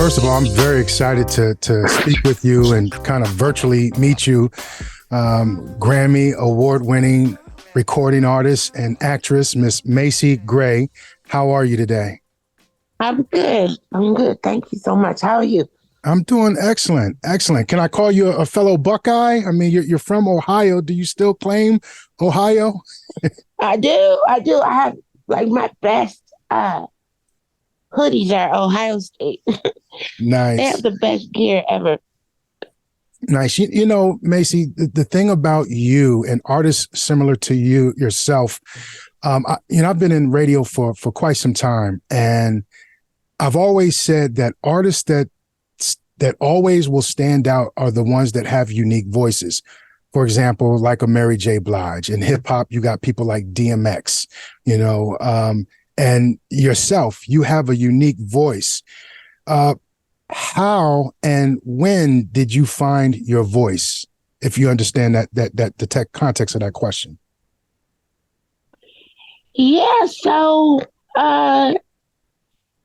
first of all, I'm very excited to speak with you and kind of virtually meet you. Grammy award-winning recording artist and actress, Miss Macy Gray. How are you today? I'm good. I'm good. Thank you so much. How are you? I'm doing excellent. Excellent. Can I call you a fellow Buckeye? I mean, you're from Ohio. Do you still claim Ohio? I do. I have like my best hoodies are Ohio State. They Nice. have the best gear ever. Nice. You know, Macy, the thing about you and artists similar to you yourself, I've been in radio for quite some time, and I've always said that artists that always will stand out are the ones that have unique voices. For example, like a Mary J. Blige. In hip hop, you got people like DMX, and yourself, you have a unique voice. How and when did you find your voice? If you understand that the tech context of that question. Yeah, so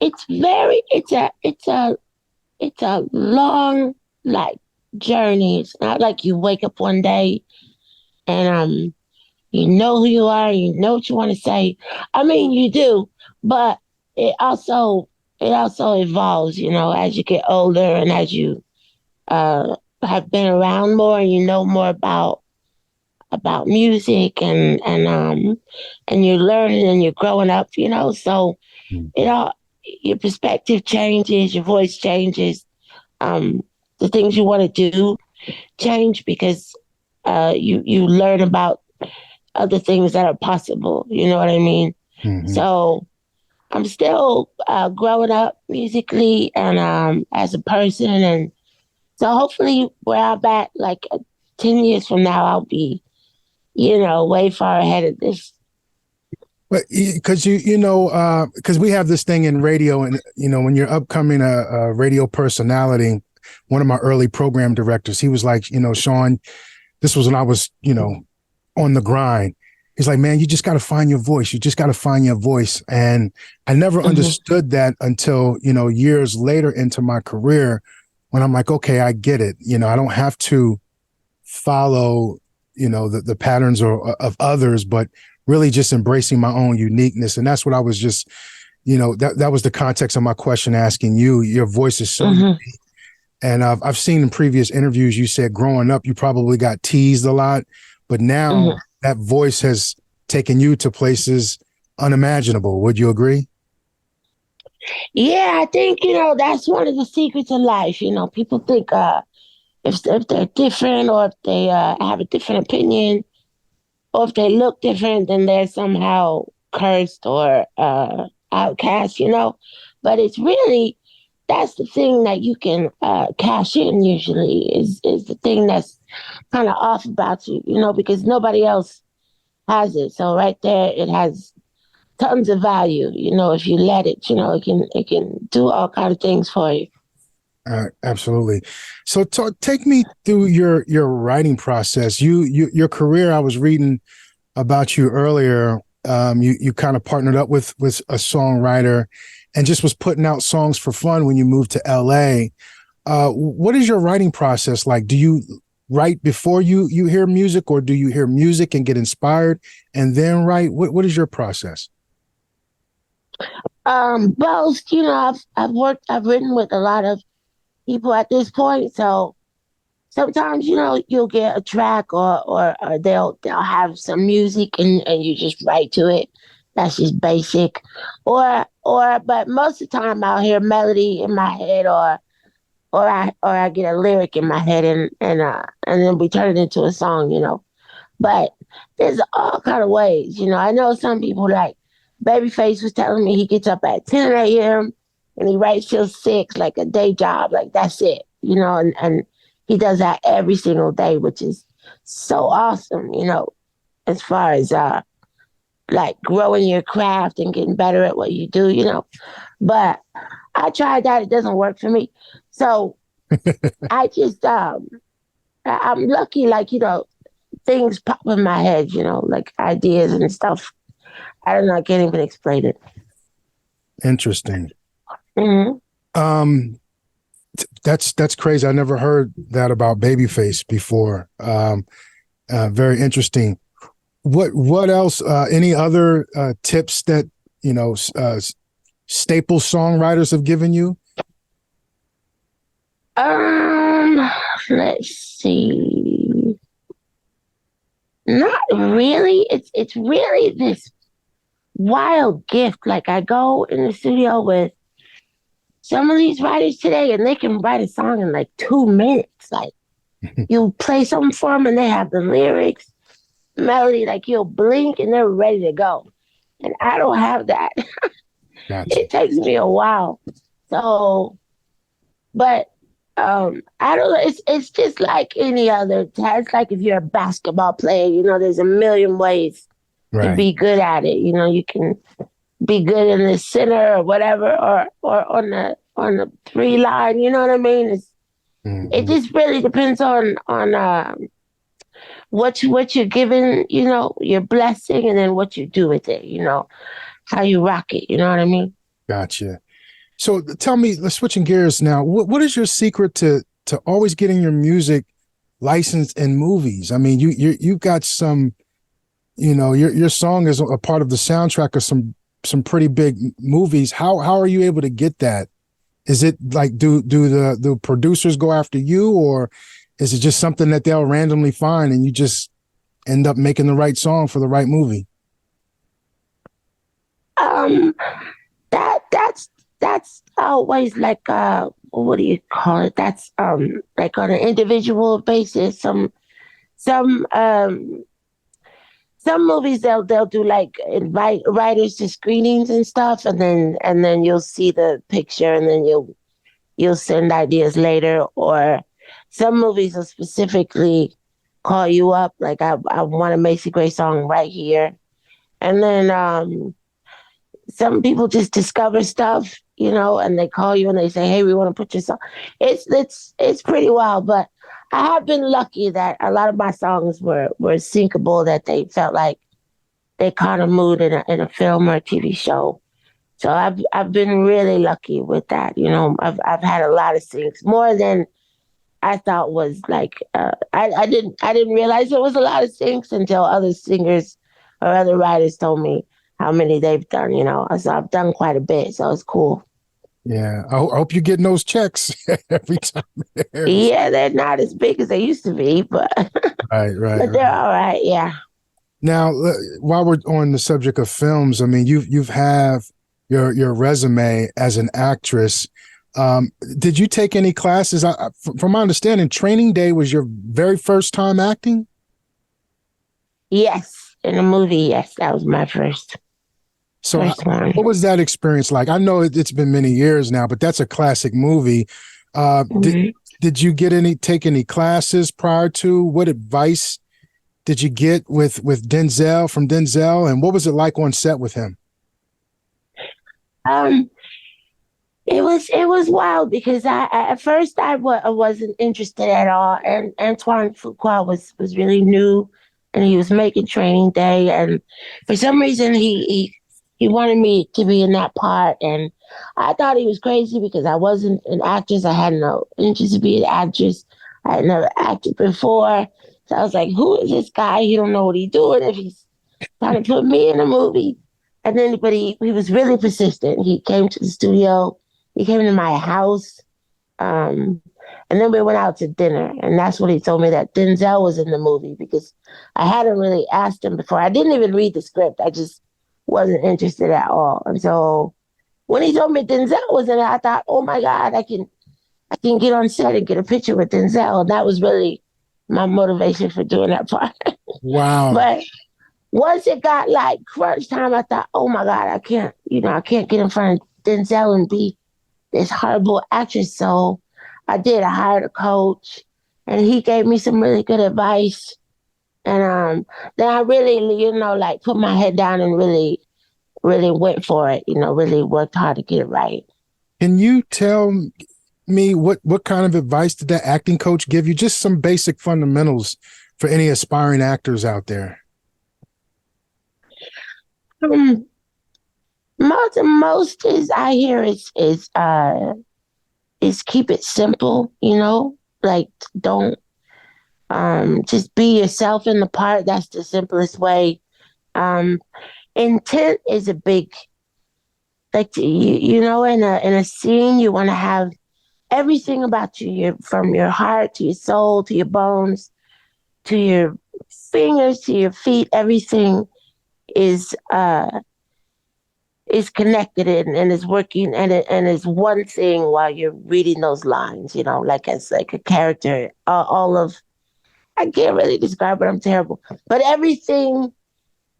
it's a long like journey. It's not like you wake up one day and you know who you are, you know what you want to say. I mean you do, but it also evolves, as you get older and as you have been around more and you know more about music and you're learning and you're growing up, so it all your perspective changes, your voice changes, the things you want to do change because you learn about other things that are possible. You know what I mean? Mm-hmm. So I'm still growing up musically and as a person, and so hopefully where I'm at, like 10 years from now, I'll be, way far ahead of this. But because because we have this thing in radio, and when you're upcoming a radio personality, one of my early program directors, he was like, Sean, this was when I was, on the grind. He's like, man, you just got to find your voice. You just got to find your voice. And I never understood that until, years later into my career, when I'm like, okay, I get it. I don't have to follow, the patterns of others, but really just embracing my own uniqueness. And that's what I was just, that was the context of my question asking you. Your voice is so unique. And I've seen in previous interviews, you said growing up, you probably got teased a lot, but now that voice has taken you to places unimaginable. Would you agree? Yeah, I think, that's one of the secrets of life. People think if they're different or if they have a different opinion or if they look different, then they're somehow cursed or outcast, But it's really, that's the thing that you can cash in usually is the thing that's kind of off about you, because nobody else has it. So right there, it has tons of value, if you let it, it can do all kind of things for you. Absolutely. So take me through your writing process. Your career. I was reading about you earlier. You kind of partnered up with a songwriter and just was putting out songs for fun when you moved to LA. What is your writing process like? Do you write before you hear music, or do you hear music and get inspired and then write? What is your process? Both. I've written with a lot of people at this point, so sometimes you'll get a track or they'll have some music and you just write to it. That's just basic, but most of the time I'll hear melody in my head or I get a lyric in my head and then we turn it into a song. But there's all kind of ways. I know some people like Babyface was telling me he gets up at 10 a.m. and he writes till 6, like a day job, like that's it, and he does that every single day, which is so awesome, as far as like growing your craft and getting better at what you do. But I tried that. It doesn't work for me. So I just, I'm lucky, like, things pop in my head, like ideas and stuff. I don't know. I can't even explain it. Interesting. Mm-hmm. That's crazy. I never heard that about Babyface before. Very interesting. What else? Any other tips that staple songwriters have given you? Um, let's see. Not really. It's really this wild gift. Like I go in the studio with some of these writers today, and they can write a song in like 2 minutes. Like you play something for them, and they have the lyrics, melody. Like you'll blink, and they're ready to go. And I don't have that. Gotcha. It takes me a while. So, but I don't know. It's just like any other test. Like if you're a basketball player, there's a million ways to Right. be good at it. You can be good in the center or whatever, or on the 3 line. You know what I mean? It Mhm. just really depends on what you're given. Your blessing, and then what you do with it. How you rock it. You know what I mean? Gotcha. So tell me, let's switching gears now. What is your secret to always getting your music licensed in movies? I mean, you got some, your song is a part of the soundtrack of some pretty big movies. How are you able to get that? Is it like do the producers go after you, or is it just something that they'll randomly find and you just end up making the right song for the right movie? Um, that's always like what do you call it? That's like on an individual basis. Some movies they'll do like invite writers to screenings and stuff, and then you'll see the picture, and then you'll send ideas later. Or some movies will specifically call you up, like I want a Macy Gray song right here, and then some people just discover stuff, and they call you and they say, "Hey, we want to put your song." It's pretty wild, but I have been lucky that a lot of my songs were syncable, that they felt like they caught a mood in a film or a TV show. So I've been really lucky with that. I've had a lot of syncs, more than I thought was like. I didn't realize there was a lot of syncs until other singers or other writers told me how many they've done. So I've done quite a bit, so it's cool. Yeah, I hope you're getting those checks every time it airs. Yeah, they're not as big as they used to be, but Right, right, but they're right. all right. Yeah. Now, while we're on the subject of films, I mean, you've have your resume as an actress. Did you take any classes? From my understanding, Training Day was your very first time acting. Yes, in a movie. Yes, that was my first So, first one. what was that experience like? I know it's been many years now, but that's a classic movie. Uh, did Mhm. did you take any classes prior to? What advice did you get with Denzel from Denzel, and what was it like on set with him? Um, it was wild because at first I wasn't interested at all, and Antoine Fuqua was really new, and he was making Training Day, and for some reason he wanted me to be in that part, and I thought he was crazy because I wasn't an actress. I had no interest to be an actress. I had never acted before, so I was like, "Who is this guy? He don't know what he's doing if he's trying to put me in a movie." And then, but he was really persistent. He came to the studio. He came to my house. Um, and then we went out to dinner. And that's when he told me that Denzel was in the movie, because I hadn't really asked him before. I didn't even read the script. I just wasn't interested at all. And so when he told me Denzel was in it, I thought, oh my God, I can get on set and get a picture with Denzel. And that was really my motivation for doing that part. Wow. But once it got like crunch time, I thought, oh my God, I can't get in front of Denzel and be this horrible actress. So I did. I hired a coach, and he gave me some really good advice. And then I really, like put my head down and really, really went for it. Really worked hard to get it right. Can you tell me what kind of advice did that acting coach give you? Just some basic fundamentals for any aspiring actors out there. Um, most is I hear is is keep it simple, you know? Like don't just be yourself in the part. That's the simplest way. Um Intent is a big, like you know, in a scene you want to have everything about you, from your heart to your soul to your bones to your fingers to your feet, everything is uh is connected and is working and is one thing while you're reading those lines, you know, like as like a character. All of, I can't really describe it, I'm terrible. But everything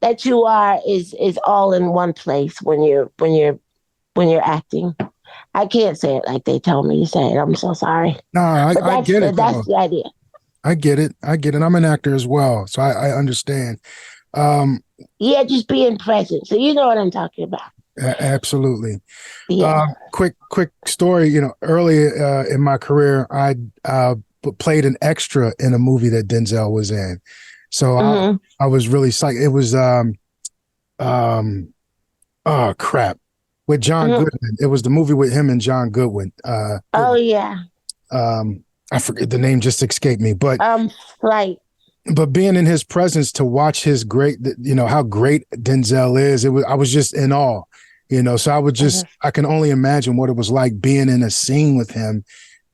that you are is all in one place when you're acting. I can't say it like they tell me to say it. I'm so sorry. No, But I get it that's though. the idea. I get it. I get it. I'm an actor as well, so I understand. Um, Yeah, just being present. So you know what I'm talking about. Absolutely. Yeah. Quick story. You know, early in my career, I played an extra in a movie that Denzel was in. So Hmm. I was really psyched. It was um oh crap, with John Hmm. Goodman. It was the movie with him and John Goodwin. Oh Goodwin. yeah. I forget the name, just escaped me. Um, like. But being in his presence to watch his great, you know, how great Denzel is, I was just in awe, you know. So Mhm. I can only imagine what it was like being in a scene with him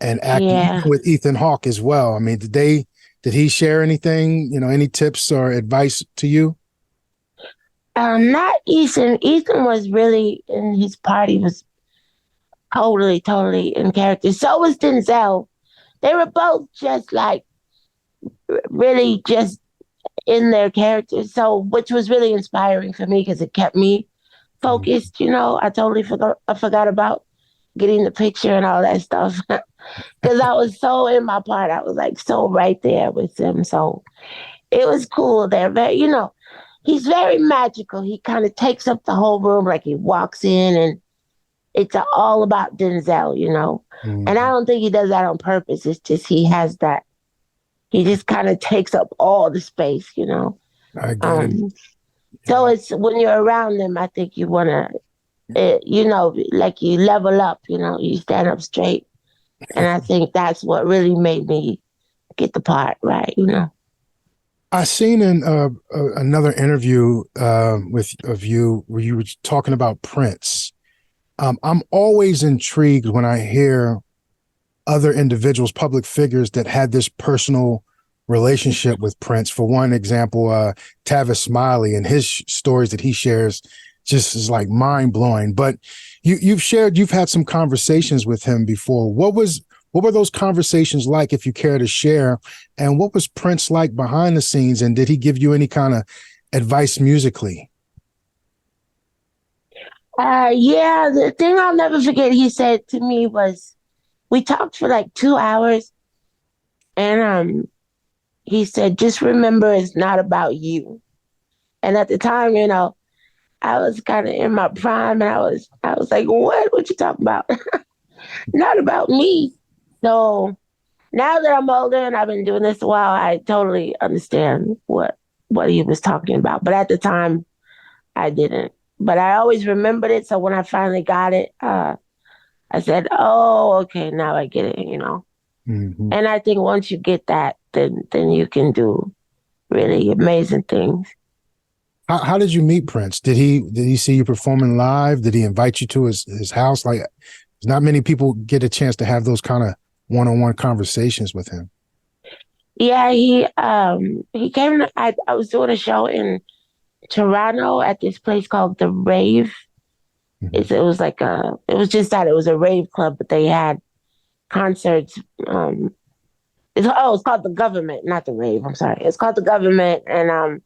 and acting even Yeah. with Ethan Hawke as well. I mean, did he share anything, you know, any tips or advice to you? Not Ethan. Ethan was really in his party, was totally in character. So was Denzel. They were both just like really just in their characters. So, which was really inspiring for me because it kept me Mm, focused. You know, I forgot about getting the picture and all that stuff because I was so in my part. I was like so right there with them. So it was cool. They're very, you know, he's very magical. He kind of takes up the whole room, like he walks in and it's all about Denzel, you know. And I mm, don't think he does that on purpose. It's just he has that. He just kind of takes up all the space, you know. I get it. Um, so Yeah. it's when you're around them, I think you want to, you know, like you level up, you know, you stand up straight. And I think that's what really made me get the part right, you know. I seen in another interview with of you where you were talking about Prince. I'm always intrigued when I hear other individuals, public figures that had this personal relationship with Prince. For one example, Tavis Smiley and his stories that he shares just is like mind blowing. But you've had some conversations with him before. What were those conversations like, if you care to share? And what was Prince like behind the scenes? And did he give you any kind of advice musically? Yeah, the thing I'll never forget he said to me was, we talked for like 2 hours, and he said, just remember it's not about you. And at the time, you know, I was kind of in my prime, and I was like, what you talking about? Not about me. So now that I'm older and I've been doing this a while, I totally understand what he was talking about. But at the time, I didn't. But I always remembered it. So when I finally got it, I said, "Oh, okay, now I get it." You know. Mm-hmm. And I think once you get that, then you can do really amazing things. How did you meet Prince? Did he see you performing live? Did he invite you to his house? Like, not many people get a chance to have those kind of one-on-one conversations with him. Yeah, he came. I was doing a show in Toronto at this place called the Rave. Mm-hmm. It was like it was just that it was a rave club, but they had concerts. It's called the Government, not the Rave. I'm sorry, it's called the Government, and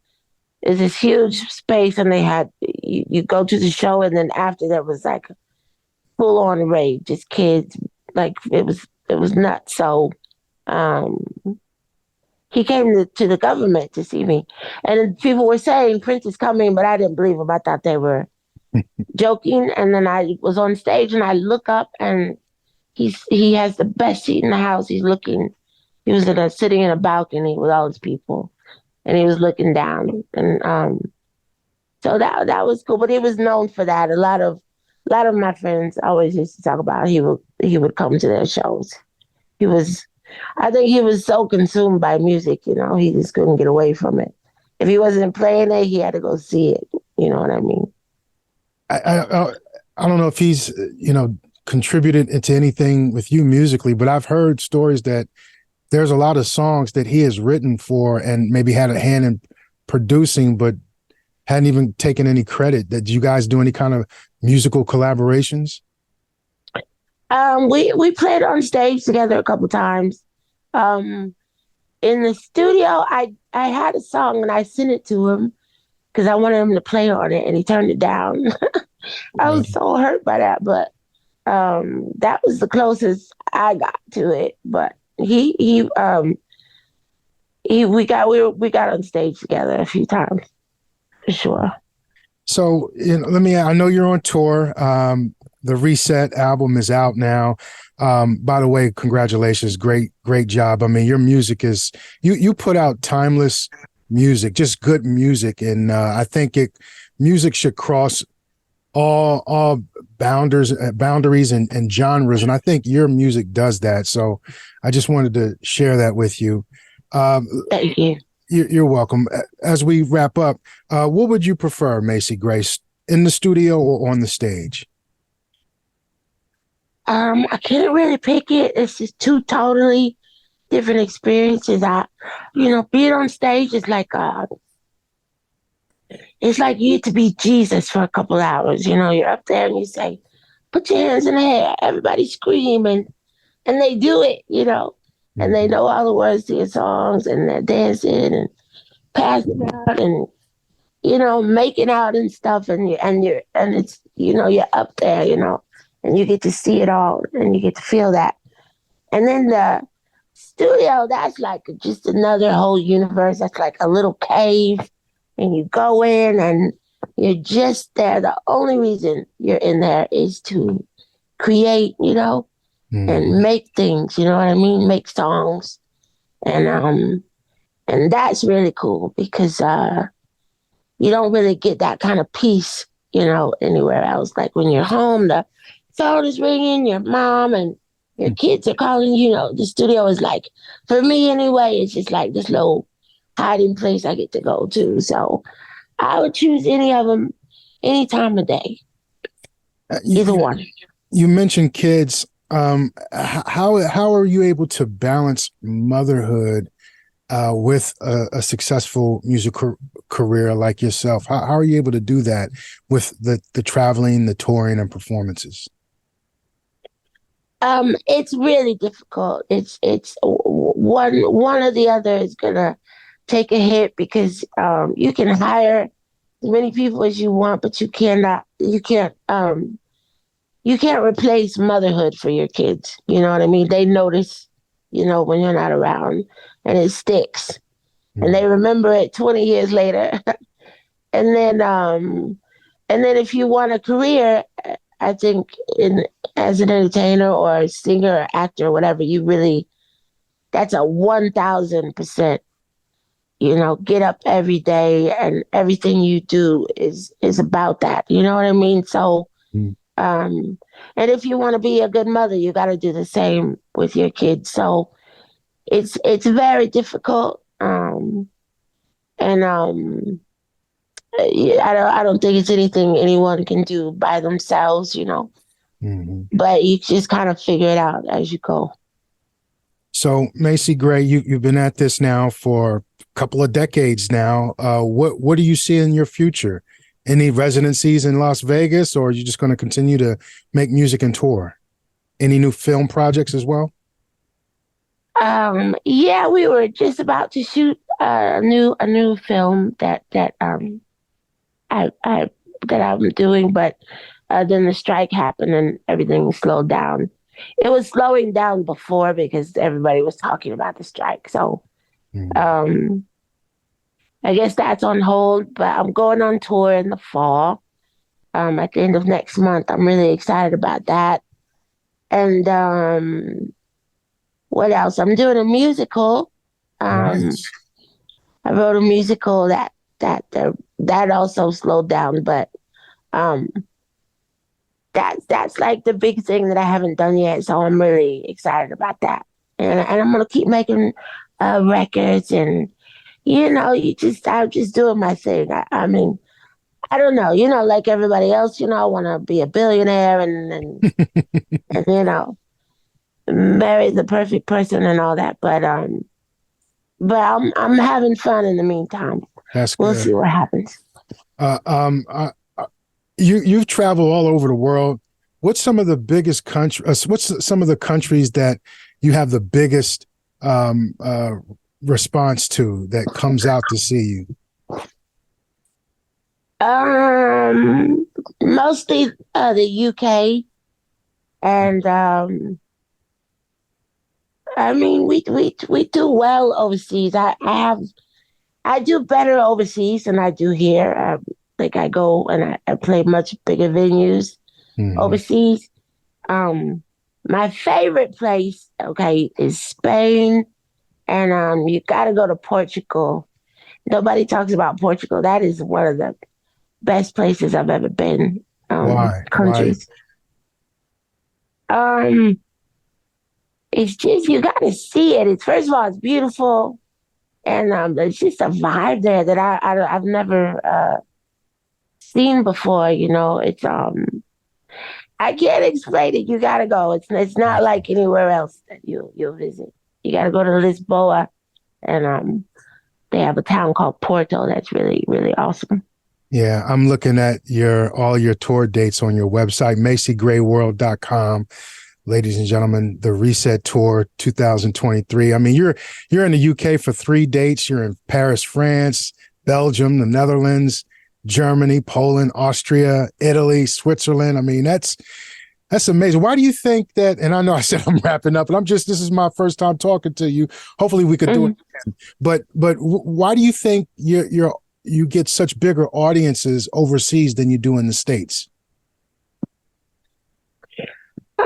it's this huge space, and they had you go to the show, and then after there was like full on rave, just kids, like it was nuts. So um, he came to the Government to see me, and people were saying Prince is coming, but I didn't believe them. I thought they were joking, and then I was on stage, and I look up, and he has the best seat in the house. He was sitting in a balcony with all his people, and he was looking down, and so that was cool. But he was known for that. A lot of A lot of my friends always used to talk about he would come to their shows. He was, I think he was so consumed by music, he just couldn't get away from it. If he wasn't playing it, he had to go see it. You know what I mean? I don't know if he's contributed into anything with you musically, but I've heard stories that there's a lot of songs that he has written for and maybe had a hand in producing, but hadn't even taken any credit. Did you guys do any kind of musical collaborations? We played on stage together a couple times. Um, in the studio, I had a song and I sent it to him because I wanted him to play on it, and he turned it down. I Yeah. was so hurt by that, but that was the closest I got to it. But we got on stage together a few times for sure. So, I know you're on tour. The Reset album is out now. By the way, congratulations. Great job. I mean, your music is, you put out timeless music, just good music. And, I think music should cross all boundaries and genres. And I think your music does that. So I just wanted to share that with you. Um, Thank you. you're welcome. As we wrap up, what would you prefer, Macy Grace, in the studio or on the stage? I can't really pick it. It's just two totally different experiences. Being on stage is like it's like you get to be Jesus for a couple hours. You're up there and you say, "Put your hands in the air." Everybody scream and they do it. And they Mhm. know all the words to your songs and they're dancing and passing out and making out and stuff. And it's you're up there. And you get to see it all and you get to feel that. And then the studio, that's like just another whole universe. That's like a little cave, and you go in and you're just there. The only reason you're in there is to create, and Mhm. make things. You know what I mean? Make songs, and that's really cool because you don't really get that kind of peace, anywhere else. Like when you're home, the phone is ringing, your mom and your kids are calling. The studio is like, for me anyway, it's just like this little hiding place I get to go to. So I would choose any of them any time of day, You, either you one. you mentioned kids. How are you able to balance motherhood with a successful career like yourself? How are you able to do that with the traveling, the touring, and performances? It's really difficult. It's one or the other is gonna take a hit because you can hire as many people as you want, but you can't replace motherhood for your kids. You know what I mean? They notice, when you're not around, and it sticks, and Mm. they remember it 20 years later. and then um, and then if you want a career, I think in as an entertainer or a singer or actor or whatever, that's a 1,000%. Get up every day, and everything you do is about that. You know what I mean? So Mm. um, and if you want to be a good mother, you got to do the same with your kids. So it's very difficult. And yeah, I don't think it's anything anyone can do by themselves. Mhm. But you just kind of figure it out as you go. So, Macy Gray, you've been at this now for a couple of decades now. What do you see in your future? Any residencies in Las Vegas, or are you just going to continue to make music and tour? Any new film projects as well? Yeah, we were just about to shoot a new film I that I'm doing, but then the strike happened and everything slowed down. It was slowing down before because everybody was talking about the strike. So Mm. um, I guess that's on hold. But I'm going on tour in the fall. At the end of next month, I'm really excited about that. And what else? I'm doing a musical. Um, Nice. I wrote a musical that also slowed down, but um, that's like the big thing that I haven't done yet. So I'm really excited about that. And I'm gonna keep making records, and I'm just doing my thing. I mean, I don't know, like everybody else, I want to be a billionaire and marry the perfect person and all that. But I'm having fun in the meantime. That's We'll good. see what happens. Uh, um, uh, you've traveled all over the world. What's some of the biggest what's some of the countries that you have the biggest response to that comes out to see you? Mostly the UK, and I mean we do well overseas. I do better overseas than I do here. Like I go and I play much bigger venues Mhm. overseas. My favorite place, okay, is Spain, and you got to go to Portugal. Nobody talks about Portugal. That is one of the best places I've ever been. Why? Why? Countries. Um, it's just you got to see it. It's first of all, it's beautiful, and there's just a vibe there that I've never seen before. It's I can't explain it. You got to go. It's not like anywhere else that you'll visit. You got to go to Lisboa, and they have a town called Porto that's really really awesome. Yeah, I'm looking at all your tour dates on your website, MacyGrayWorld.com. Ladies and gentlemen, the Reset Tour 2023. I mean, you're in the UK for 3 dates. You're in Paris, France, Belgium, the Netherlands, Germany, Poland, Austria, Italy, Switzerland. I mean, that's amazing. Why do you think that? And I know I said I'm wrapping up, and this is my first time talking to you. Hopefully we could do it again. But why do you think you get such bigger audiences overseas than you do in the States?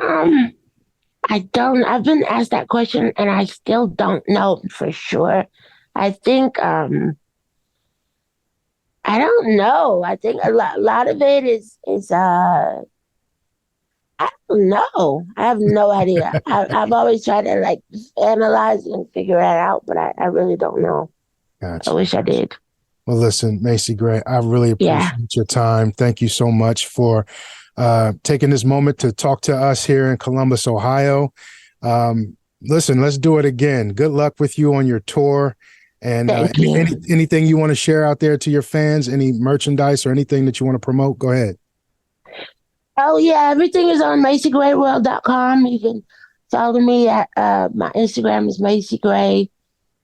Um, I've been asked that question and I still don't know for sure. I think, I don't know. I think a lot of it is, I don't know. I have no idea. I've always tried to like analyze and figure it out, but I really don't know. I Gotcha. wish I did. Well, listen, Macy Gray, I really Yeah. appreciate your time. Thank you so much for taking this moment to talk to us here in Columbus, Ohio. Listen, let's do it again. Good luck with you on your tour. And Thank you. anything you want to share out there to your fans, any merchandise or anything that you want to promote, go ahead. Oh yeah, everything is on MacyGrayWorld.com. You can follow me at my Instagram is Macy Gray,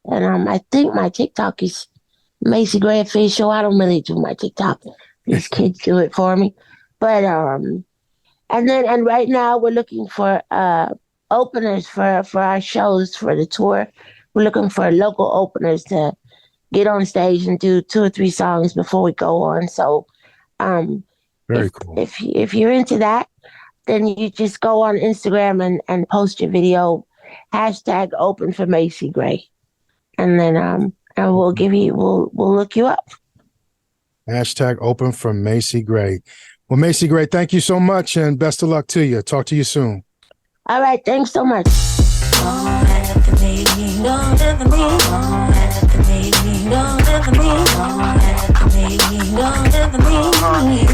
and I think my TikTok is Macy Gray Official. I don't really do my TikTok. These kids do it for me. But and right now we're looking for openers for our shows for the tour. We're looking for local openers to get on stage and do 2 or 3 songs before we go on. So um Very cool. if you're into that, then you just go on Instagram and post your video, hashtag open for Macy Gray. And then and we'll look you up. Hashtag open for Macy Gray. Well, Macy Gray, thank you so much and best of luck to you. Talk to you soon. All right, thanks so much. Don't have to me, don't have to me, don't have to me, don't have to me, don't have to me, don't have to me.